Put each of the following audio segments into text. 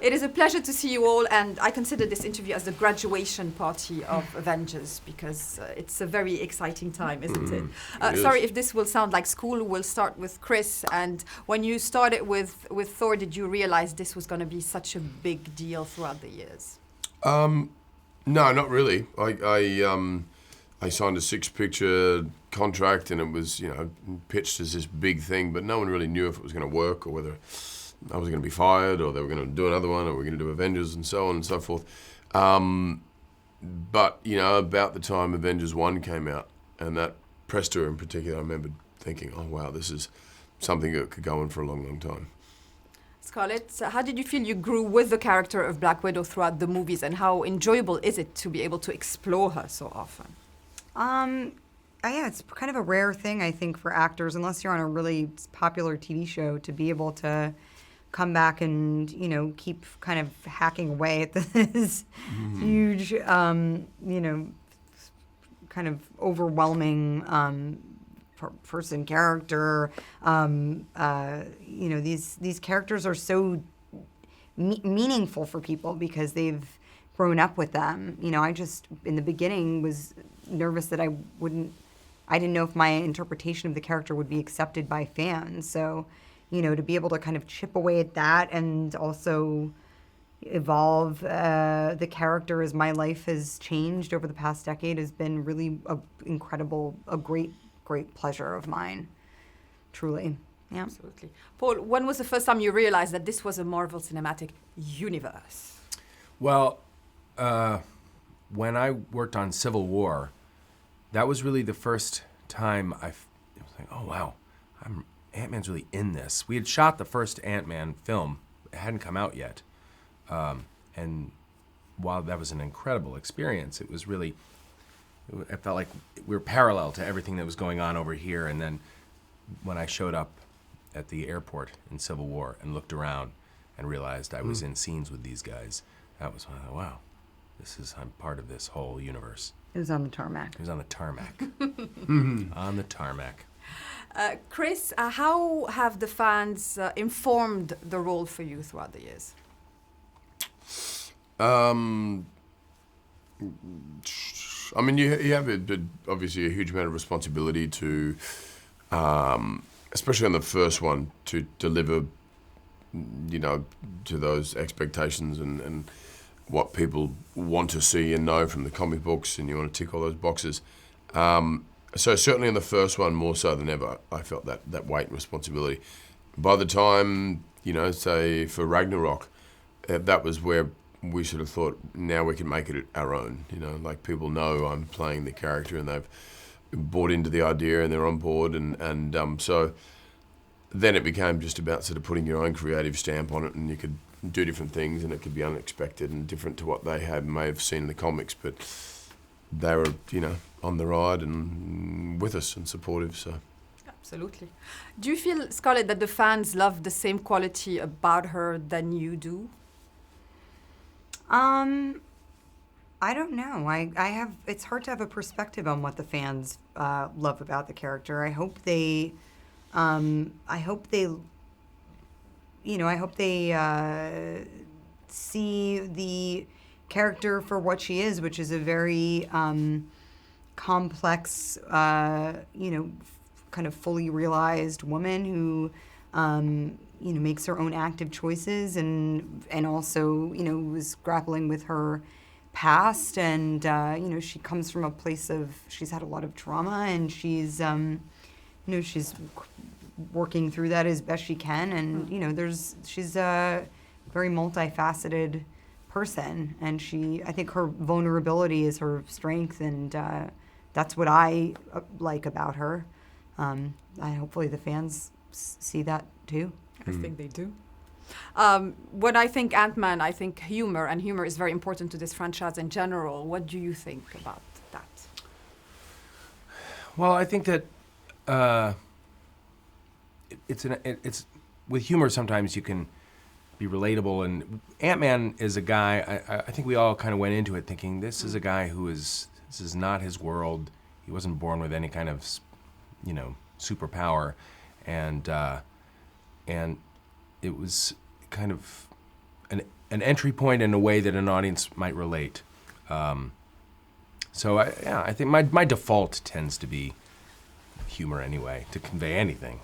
It is a pleasure to see you all, and I consider this interview as the graduation party of Avengers, because it's a very exciting time, isn't it? Sorry if this will sound like school. We'll start with Chris. And when you started with Thor, did you realize this was going to be such a big deal throughout the years? No, not really. I signed a 6-picture contract, and it was, pitched as this big thing, but no one really knew if it was going to work or whether I was going to be fired or they were going to do another one or we're going to do Avengers and so on and so forth. But, about the time Avengers 1 came out, and that press tour in particular, I remember thinking, oh, wow, this is something that could go on for a long, long time. Scarlett, how did you feel you grew with the character of Black Widow throughout the movies, and how enjoyable is it to be able to explore her so often? Yeah, it's kind of a rare thing, I think, for actors, unless you're on a really popular TV show, to be able to come back and, keep kind of hacking away at this huge, kind of overwhelming person character. These characters are so meaningful for people because they've grown up with them. I just, in the beginning, was nervous that I didn't know if my interpretation of the character would be accepted by fans. So, to be able to kind of chip away at that and also evolve the character as my life has changed over the past decade has been really a great pleasure of mine, truly. Yeah. Absolutely. Paul, when was the first time you realized that this was a Marvel Cinematic Universe? Well, when I worked on Civil War, that was really the first time I was like, oh, wow, Ant-Man's really in this. We had shot the first Ant-Man film. It hadn't come out yet. And while that was an incredible experience, it felt like we were parallel to everything that was going on over here. And then when I showed up at the airport in Civil War and looked around and realized I was in scenes with these guys, that was when I thought, wow, I'm part of this whole universe. It was on the tarmac. It was on the tarmac. On the tarmac. Chris, how have the fans informed the role for you throughout the years? You have obviously a huge amount of responsibility to, especially on the first one, to deliver, to those expectations and what people want to see and know from the comic books, and you want to tick all those boxes. So certainly in the first one, more so than ever, I felt that weight and responsibility. By the time, say for Ragnarok, that was where we sort of thought, now we can make it our own. Like people know I'm playing the character and they've bought into the idea and they're on board. And so then it became just about sort of putting your own creative stamp on it, and you could do different things and it could be unexpected and different to what they may have seen in the comics. But they were, on the ride and with us and supportive. So. Absolutely. Do you feel, Scarlett, that the fans love the same quality about her than you do? I don't know. It's hard to have a perspective on what the fans love about the character. I hope they see the character for what she is, which is a very complex, kind of fully realized woman who, makes her own active choices and also, was grappling with her past. And, she comes from a place she's had a lot of trauma, and she's, she's working through that as best she can. And, she's a very multifaceted person, and I think her vulnerability is her strength, and that's what I like about her. Hopefully the fans see that too. I think they do. When I think Ant-Man, I think humor, and humor is very important to this franchise in general. What do you think about that? Well, I think that it's with humor sometimes you can be relatable, and Ant-Man is a guy, I think we all kind of went into it thinking this is a guy this is not his world. He wasn't born with any kind of, superpower, and it was kind of an entry point in a way that an audience might relate. So I think my default tends to be humor anyway, to convey anything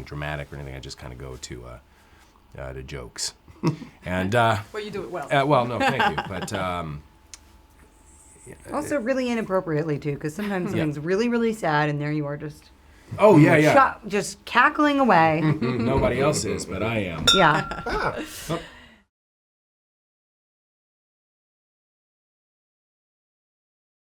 dramatic or anything. I just kind of go to jokes. And Well, you do it well. well, no, thank you. But Also, really inappropriately too, because sometimes something's really, really sad, and there you are just yeah. just cackling away. Nobody else is, but I am. Yeah.